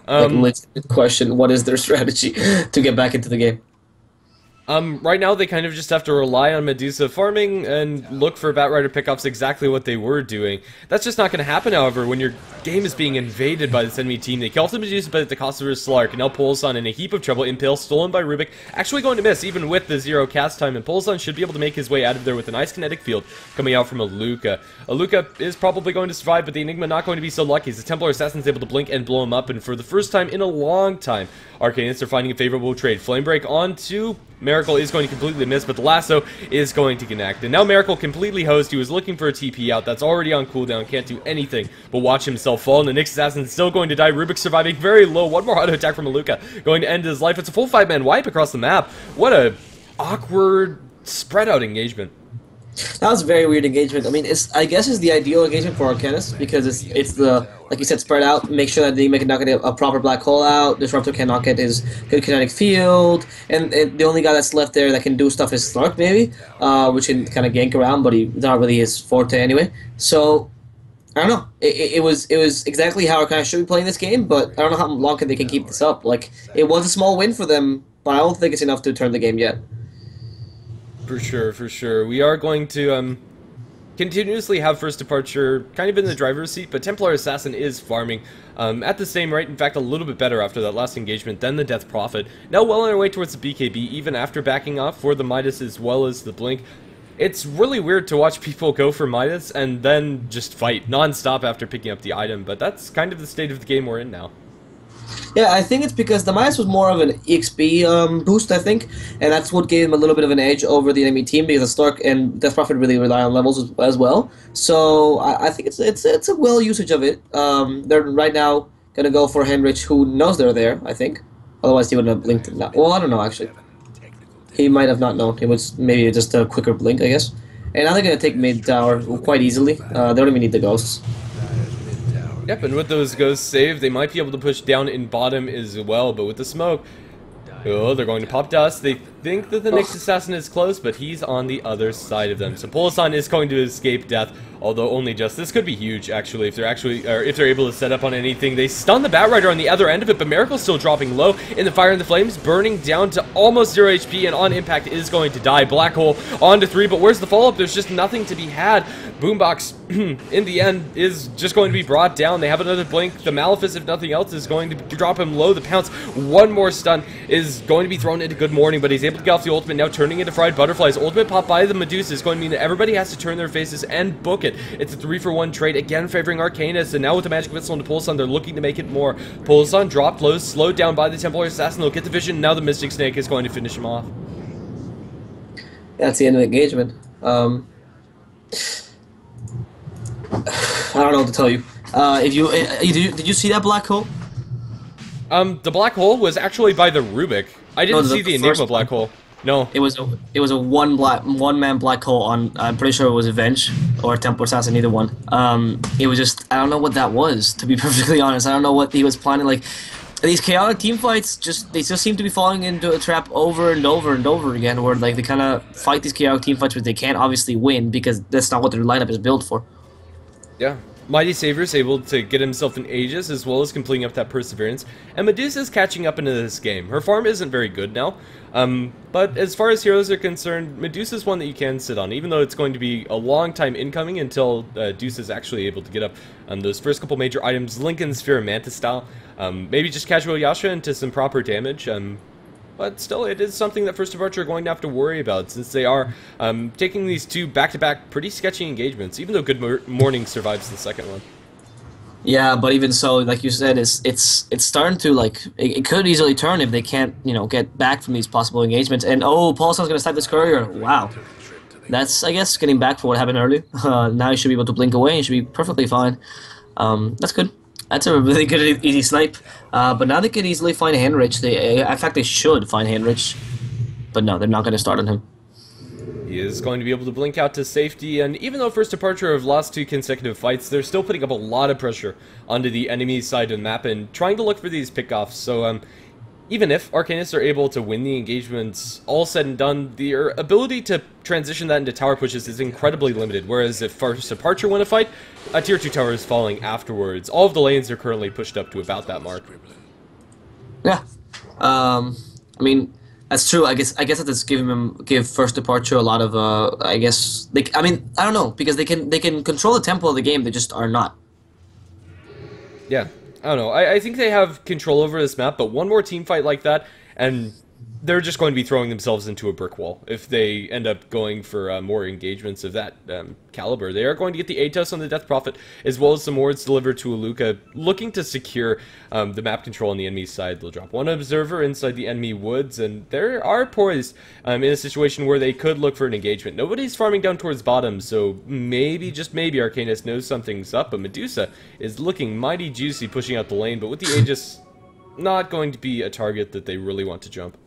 Legit question, what is their strategy to get back into the game? Right now they kind of just have to rely on Medusa farming and look for Batrider pickups, exactly what they were doing. That's just not going to happen, however, when your game is being invaded by this enemy team. They kill the Medusa, but at the cost of her Slark, and now Polson in a heap of trouble. Impale stolen by Rubik, actually going to miss, even with the 0 cast time, and Polson should be able to make his way out of there with a nice kinetic field coming out from Aluka. Aluka is probably going to survive, but the Enigma not going to be so lucky, as the Templar Assassin's able to blink and blow him up, and for the first time in a long time, Arcanys are finding a favorable trade. Flame Break onto Miracle is going to completely miss, but the lasso is going to connect. And now Miracle completely hosed. He was looking for a TP out. That's already on cooldown. Can't do anything but watch himself fall. And the Nyx Assassin still going to die. Rubik surviving very low. One more auto attack from Aluka. Going to end his life. It's a full 5-man wipe across the map. What a awkward spread out engagement. That was a very weird engagement. I mean, I guess it's the ideal engagement for Arcanys because it's the, like you said, spread out. Make sure that they not get a proper black hole out. Disruptor cannot get his good kinetic field, and the only guy that's left there that can do stuff is Slark maybe, which can kind of gank around, but he's not really his forte anyway. So I don't know. It was exactly how Arcanys should be playing this game, but I don't know how long they can keep this up. Like it was a small win for them, but I don't think it's enough to turn the game yet. For sure, for sure. We are going to continuously have First Departure kind of in the driver's seat, but Templar Assassin is farming at the same rate, in fact a little bit better after that last engagement than the Death Prophet. Now well on our way towards the BKB, even after backing off for the Midas as well as the Blink. It's really weird to watch people go for Midas and then just fight non-stop after picking up the item, but that's kind of the state of the game we're in now. Yeah, I think it's because the Midas was more of an EXP boost, I think, and that's what gave him a little bit of an edge over the enemy team because the Stark and Death Prophet really rely on levels as well. So I think it's a well usage of it. They're right now gonna go for Henrich, who knows they're there. I think, otherwise he wouldn't have blinked. Well, I don't know actually. He might have not known. It was maybe just a quicker blink, I guess. And now they're gonna take mid tower quite easily. They don't even need the ghosts. Yep, and with those ghosts saved, they might be able to push down in bottom as well, but with the smoke, oh, they're going to pop dust. They think that the next assassin is close, but he's on the other side of them. So Polasan is going to escape death, although only just. This could be huge, actually, if they're able to set up on anything. They stun the Batrider on the other end of it, but Miracle's still dropping low in the Fire and the Flames, burning down to almost 0 HP, and on impact is going to die. Black Hole on to 3, but where's the follow-up? There's just nothing to be had. Boombox, in the end, is just going to be brought down. They have another blink. The Malefice, if nothing else, is going to drop him low. The Pounce, one more stun, is going to be thrown into Good Morning, but he's able to get off the ultimate, now turning into Fried Butterflies. Ultimate pop by the Medusa is going to mean that everybody has to turn their faces and book it. It's a 3-for-1 trade, again favoring Arcanys, and now with the Magic Missile into Pulsan, they're looking to make it more. Pulsan dropped low, slowed down by the Templar Assassin. They'll get the vision, now the Mystic Snake is going to finish him off. That's the end of the engagement. I don't know what to tell you. Did you see that black hole? The black hole was actually by the Rubik. I didn't see the Enigma black hole. No. It was a one man black hole on. I'm pretty sure it was Avenge or Templar Assassin, either one. It was just, I don't know what that was, to be perfectly honest. I don't know what he was planning. Like these chaotic team fights, they just seem to be falling into a trap over and over and over again, where like they kind of fight these chaotic team fights, but they can't obviously win because that's not what their lineup is built for. Yeah. Mighty Savior's able to get himself an Aegis as well as completing up that Perseverance, and Medusa's catching up into this game. Her farm isn't very good now, but as far as heroes are concerned, Medusa's one that you can sit on, even though it's going to be a long time incoming until Deuce is actually able to get up those first couple major items, Lincoln Sphere Mantis style, maybe just casual Yasha into some proper damage, but still, it is something that First Departure are going to have to worry about, since they are taking these two back-to-back pretty sketchy engagements, even though Good Morning survives the second one. Yeah, but even so, like you said, it's starting to, like, it could easily turn if they can't, get back from these possible engagements. And, oh, Paulson's going to snipe this courier. Wow. That's, I guess, getting back for what happened earlier. Now he should be able to blink away and should be perfectly fine. That's good. That's a really good, easy snipe. But now they could easily find Henrich. In fact, they should find Henrich. But no, they're not going to start on him. He is going to be able to blink out to safety, and even though First Departure have lost 2 consecutive fights, they're still putting up a lot of pressure onto the enemy side of the map and trying to look for these pickoffs. So, even if Arcanys are able to win the engagements, all said and done, their ability to transition that into tower pushes is incredibly limited, whereas if First Departure win a fight, a tier 2 tower is falling afterwards. All of the lanes are currently pushed up to about that mark. Yeah. I mean, that's true. I guess that's give First Departure a lot of I guess I don't know, because they can control the tempo of the game, they just are not. Yeah. I don't know. I think they have control over this map, but one more team fight like that, and they're just going to be throwing themselves into a brick wall if they end up going for more engagements of that caliber. They are going to get the Atos on the Death Prophet, as well as some wards delivered to Aluka, looking to secure the map control on the enemy side. They'll drop one observer inside the enemy woods, and they are poised in a situation where they could look for an engagement. Nobody's farming down towards bottom, so maybe, just maybe, Arcanys knows something's up, but Medusa is looking mighty juicy pushing out the lane, but with the Aegis, not going to be a target that they really want to jump.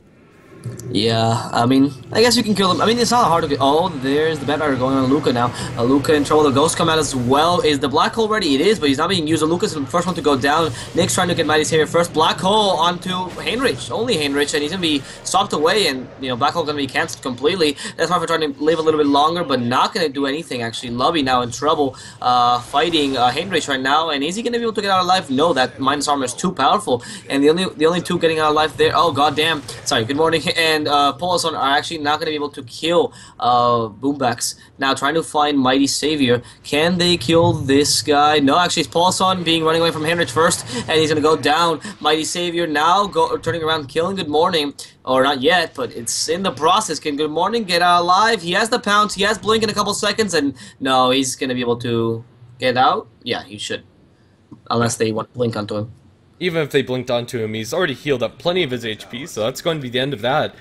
Yeah, I mean, I guess you can kill him. I mean, it's not hard to get. Oh, there's the banter going on Luca now. Luca in trouble. The ghost come out as well. Is the black hole ready? It is, but he's not being used. Luca's the first one to go down. Nick's trying to get Mighty's here first. Black hole onto Heinrich. Only Heinrich, and he's going to be stopped away, and, you know, black hole going to be cancelled completely. That's why we're trying to live a little bit longer, but not going to do anything, actually. Lubby now in trouble, fighting Heinrich right now, and is he going to be able to get out alive? No, that minus armor is too powerful, and the only two getting out alive there. Oh, goddamn. Sorry, good morning, and Polason are actually not going to be able to kill Boombacks. Now trying to find Mighty Savior. Can they kill this guy? No, actually it's Polason being running away from Heinrich first, and he's going to go down. Mighty Savior now turning around, killing Good Morning. Or not yet, but it's in the process. Can Good Morning get out alive? He has the pounce, he has Blink in a couple seconds, and no, he's going to be able to get out? Yeah, he should. Unless they want Blink onto him. Even if they blinked onto him, he's already healed up plenty of his HP, so that's going to be the end of that.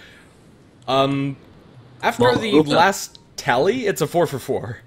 After the last tally, it's a 4 for 4.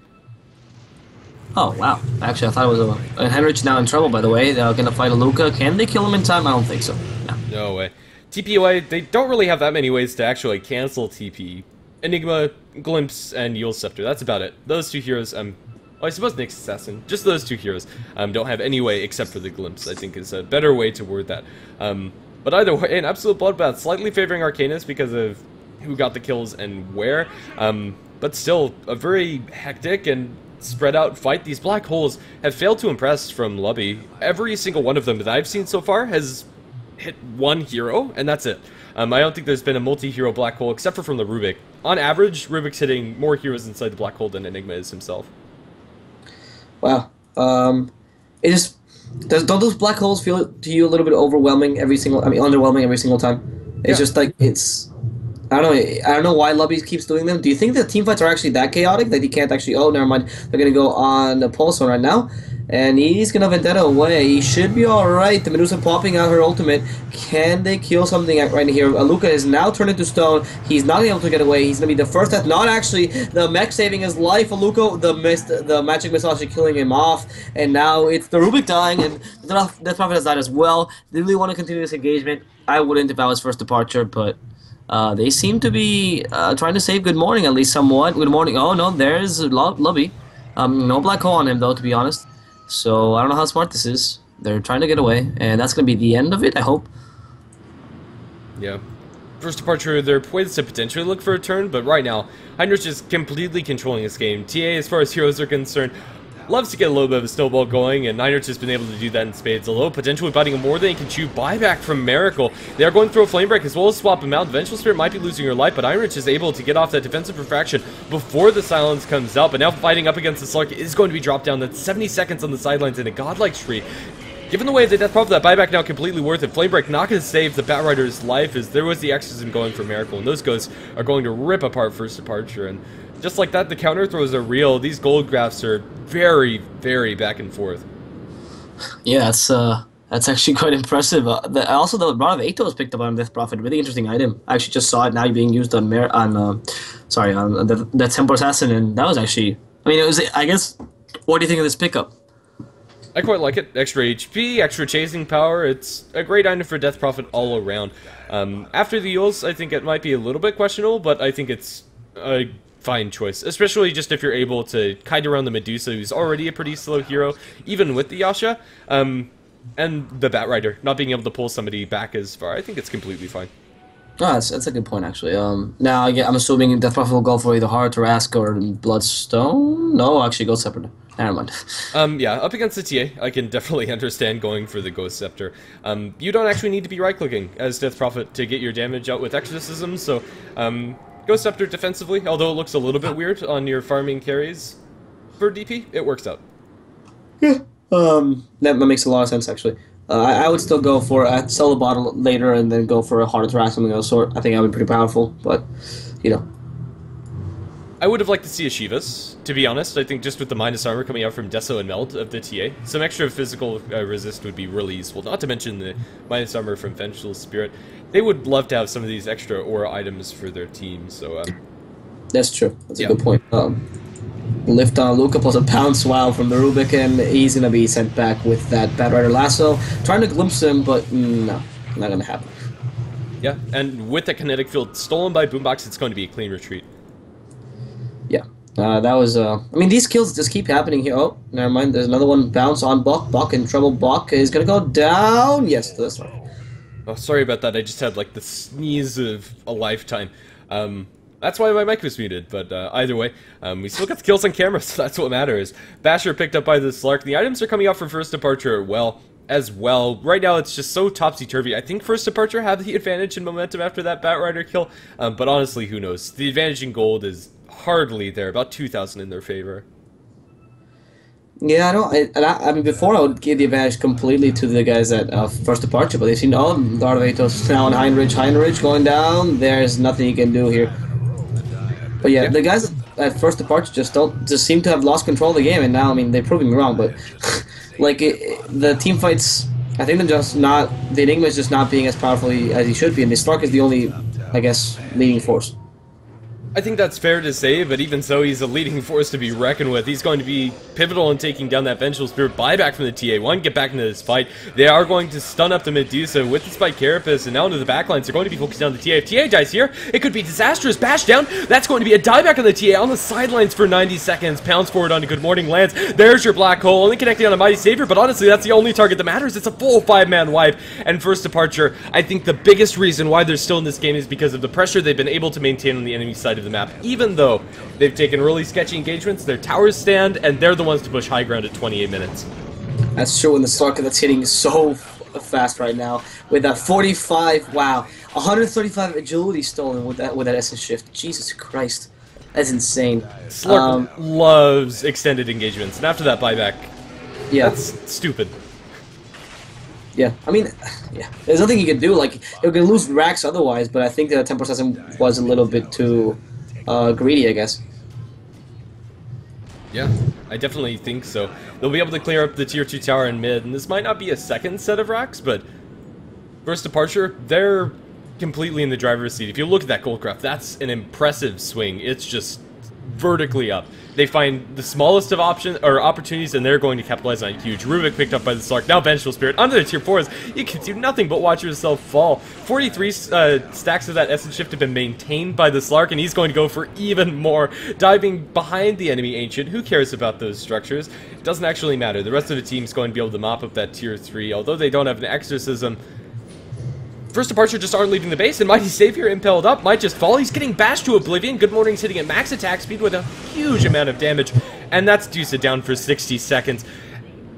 Oh, wow. Actually, I thought it was a... Heinrich now in trouble, by the way. They're going to fight a Luca. Can they kill him in time? I don't think so. No. No way. TP away, they don't really have that many ways to actually cancel TP. Enigma, Glimpse, and Yule Scepter. That's about it. Those two heroes, well, I suppose Nyx Assassin. Just those two heroes don't have any way except for the Glimpse, I think is a better way to word that. But either way, an absolute bloodbath. Slightly favoring Arcanys because of who got the kills and where. But still, a very hectic and spread out fight. These black holes have failed to impress from Lubby. Every single one of them that I've seen so far has hit one hero, and that's it. I don't think there's been a multi-hero black hole except for from the Rubik. On average, Rubik's hitting more heroes inside the black hole than Enigma is himself. Wow. It just don't those black holes feel to you a little bit overwhelming every single? I mean, underwhelming every single time. It's just like it's. I don't know. I don't know why Lubby keeps doing them. Do you think the team fights are actually that chaotic that he can't actually? Oh, never mind. They're gonna go on the Pulsar right now, and he's gonna Vendetta away. He should be all right. The Medusa popping out her ultimate. Can they kill something right here? Luca is now turned into stone. He's not able to get away. He's gonna be the first death. Not actually the mech saving his life. Luca, the magic missile actually killing him off, and now it's the Rubik dying, and the Death Prophet has died as well. They really want to continue this engagement. I wouldn't if I was first departure, but. They seem to be trying to save Good Morning at least somewhat. Good Morning. Oh no, there's Lubby. No black hole on him though, to be honest. So I don't know how smart this is. They're trying to get away, and that's gonna be the end of it. I hope. Yeah. First departure, they're poised to potentially look for a turn, but right now, Heinrich is completely controlling this game. TA, as far as heroes are concerned, loves to get a little bit of a snowball going, and Heinrich has been able to do that in spades. Although potentially biting him more than he can chew. Buyback from Miracle. They are going through a flame break as well as swap him out. Vengeful Spirit might be losing her life, but Heinrich is able to get off that defensive refraction before the silence comes out. But now fighting up against the Slark is going to be dropped down. That's 70 seconds on the sidelines in a godlike streak. Given the way the Death Prophet, that buyback now completely worth it. Flame Break not going to save the Batrider's life as there was the exorcism going for Miracle, and those ghosts are going to rip apart First Departure. And just like that, the counter throws are real. These gold graphs are very, very back and forth. Yeah, that's actually quite impressive. Also, the Rod of Ato was picked up on Death Prophet. Really interesting item. I actually just saw it now being used on the Temple Assassin, and that was actually. I mean, it was. I guess. What do you think of this pickup? I quite like it. Extra HP, extra chasing power. It's a great item for Death Prophet all around. After the Yules, I think it might be a little bit questionable, but I think it's a fine choice, especially just if you're able to kite around the Medusa, who's already a pretty slow hero, even with the Yasha, and the Batrider not being able to pull somebody back as far. I think it's completely fine. Oh, that's a good point, actually. Now, yeah, I'm assuming Death Prophet will go for either Heart or Ask or Bloodstone. No, actually, Ghost Scepter. Never mind. Yeah, up against the TA, I can definitely understand going for the Ghost Scepter. You don't actually need to be right-clicking as Death Prophet to get your damage out with Exorcism, so Ghost Scepter defensively, although it looks a little bit weird on your farming carries for DP, it works out. Yeah, that makes a lot of sense, actually. I would still go for sell the bottle later and then go for a Heart Attack, something of the sort. I think that would be pretty powerful, but, you know. I would have liked to see a Shivas, to be honest. I think just with the minus armor coming out from Deso and Meld of the TA, some extra physical resist would be really useful, not to mention the minus armor from Vengeful Spirit. They would love to have some of these extra aura items for their team, so... That's true. That's a good point. Lift on Luca plus a pounce wow from the Rubik, and he's going to be sent back with that Batrider lasso. Trying to glimpse him, but no, not going to happen. Yeah, and with the kinetic field stolen by Boombox, it's going to be a clean retreat. Yeah. That was, I mean, these kills just keep happening here. Oh, never mind. There's another one. Bounce on Buck. Buck in trouble. Buck is going to go down. Yes, that's right. Oh, sorry about that. I just had, like, the sneeze of a lifetime. That's why my mic was muted, but either way, we still got the kills on camera, so that's what matters. Basher picked up by the Slark. The items are coming out for First Departure as well. Right now, it's just so topsy-turvy. I think First Departure have the advantage in momentum after that Batrider kill, but honestly, who knows? The advantage in gold is hardly there, about 2,000 in their favor. Yeah, I mean, before I would give the advantage completely to the guys at First Departure, but they've seen, oh, Darvatos now on Heinrich. Heinrich going down. There's nothing you can do here. But yeah, the guys at First Departure just seem to have lost control of the game, and now, I mean, they're proving me wrong, but like the team fights, I think they're just not. The Enigma is just not being as powerful as he should be, and the Stark is the only, I guess, leading force. I think that's fair to say, but even so, he's a leading force to be reckoned with. He's going to be pivotal in taking down that Vengeful Spirit. Buyback from the TA1, get back into this fight. They are going to stun up the Medusa with the Spike Carapace, and now into the backlines. They're going to be focusing on the TA. If TA dies here, it could be disastrous. Bash down. That's going to be a dieback on the TA on the sidelines for 90 seconds. Pounds forward onto Good Morning lands. There's your Black Hole, only connecting on a Mighty Savior, but honestly, that's the only target that matters. It's a full 5-man wipe, and First Departure, I think the biggest reason why they're still in this game is because of the pressure they've been able to maintain on the enemy side of the map, even though they've taken really sketchy engagements. Their towers stand, and they're the ones to push high ground at 28 minutes. That's true, and the Slark that's hitting so fast right now with that 45. Wow, 135 agility stolen with that essence shift. Jesus Christ, that's insane. Slark loves extended engagements, and after that buyback, yeah, that's stupid. Yeah, I mean, yeah, there's nothing you can do. Like, you're gonna lose racks otherwise, but I think that tempo assassin was a little bit too greedy, I guess. Yeah, I definitely think so. They'll be able to clear up the tier 2 tower in mid, and this might not be a second set of racks, but First Departure, they're completely in the driver's seat. If you look at that gold graph, that's an impressive swing. It's just vertically up. They find the smallest of opportunities, and they're going to capitalize on it huge. Rubik picked up by the Slark. Now Vengeful Spirit onto the tier 4s. You can do nothing but watch yourself fall. 43 stacks of that essence shift have been maintained by the Slark, and he's going to go for even more. Diving behind the enemy Ancient. Who cares about those structures? It doesn't actually matter. The rest of the team's going to be able to mop up that tier 3. Although they don't have an Exorcism, First Departure just aren't leaving the base, and Mighty Savior impelled up, might just fall. He's getting bashed to oblivion. Good Morning's hitting at max attack speed with a huge amount of damage, and that's Deuce down for 60 seconds.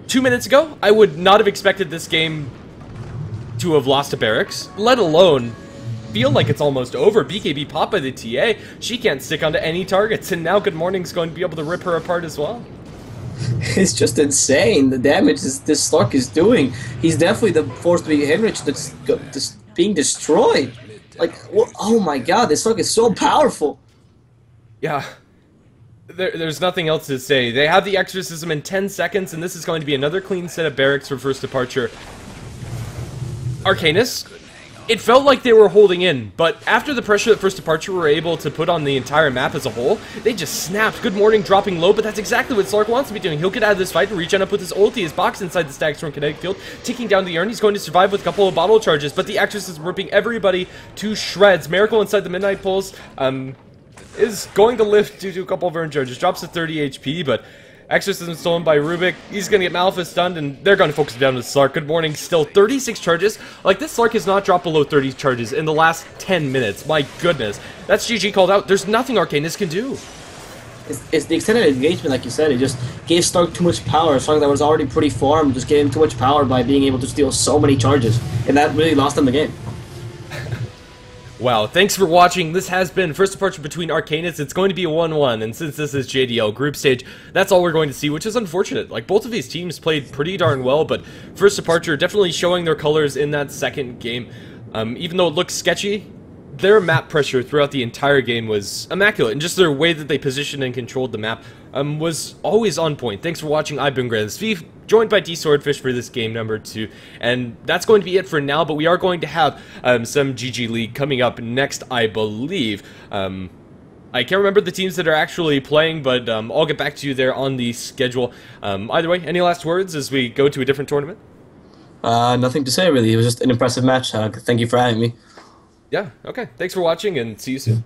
2 minutes ago, I would not have expected this game to have lost to Barracks, let alone feel like it's almost over. BKB popped by the TA. She can't stick onto any targets, and now Good Morning's going to be able to rip her apart as well. It's just insane, the damage this Slark is doing. He's definitely the force to be Heinrich that's being destroyed. Like, oh my god, this Slark is so powerful. Yeah, there's nothing else to say. They have the Exorcism in 10 seconds, and this is going to be another clean set of Barracks for First Departure. Arcanys, it felt like they were holding in, but after the pressure that First Departure were able to put on the entire map as a whole, they just snapped. Good Morning dropping low, but that's exactly what Slark wants to be doing. He'll get out of this fight and regen up with his ulti, his box inside the Stag Storm kinetic field, taking down the urn. He's going to survive with a couple of bottle charges, but the Exorcist is ripping everybody to shreds. Miracle inside the Midnight Pulse is going to lift due to a couple of urn charges. Drops to 30 HP, but Exorcism stolen by Rubik. He's going to get Malphus stunned, and they're going to focus down to Slark. Good Morning, still 36 charges. Like, this Slark has not dropped below 30 charges in the last 10 minutes. My goodness. That's GG called out. There's nothing Arcanys can do. It's the extended engagement, like you said. It just gave Slark too much power. Slark that was already pretty formed just gave him too much power by being able to steal so many charges. And that really lost him the game. Wow, thanks for watching. This has been First Departure between Arcanys. It's going to be a 1-1, and since this is JDL group stage, that's all we're going to see, which is unfortunate. Like, both of these teams played pretty darn well, but First Departure definitely showing their colors in that second game. Even though it looked sketchy, their map pressure throughout the entire game was immaculate, and just their way that they positioned and controlled the map was always on point. Thanks for watching. I've been Grandis, joined by D Swordfish for this game number 2, and that's going to be it for now, but we are going to have some GG League coming up next, I believe. I can't remember the teams that are actually playing, but I'll get back to you there on the schedule. Either way, any last words as we go to a different tournament? Nothing to say, really. It was just an impressive match. Thank you for having me. Yeah, okay. Thanks for watching, and see you soon.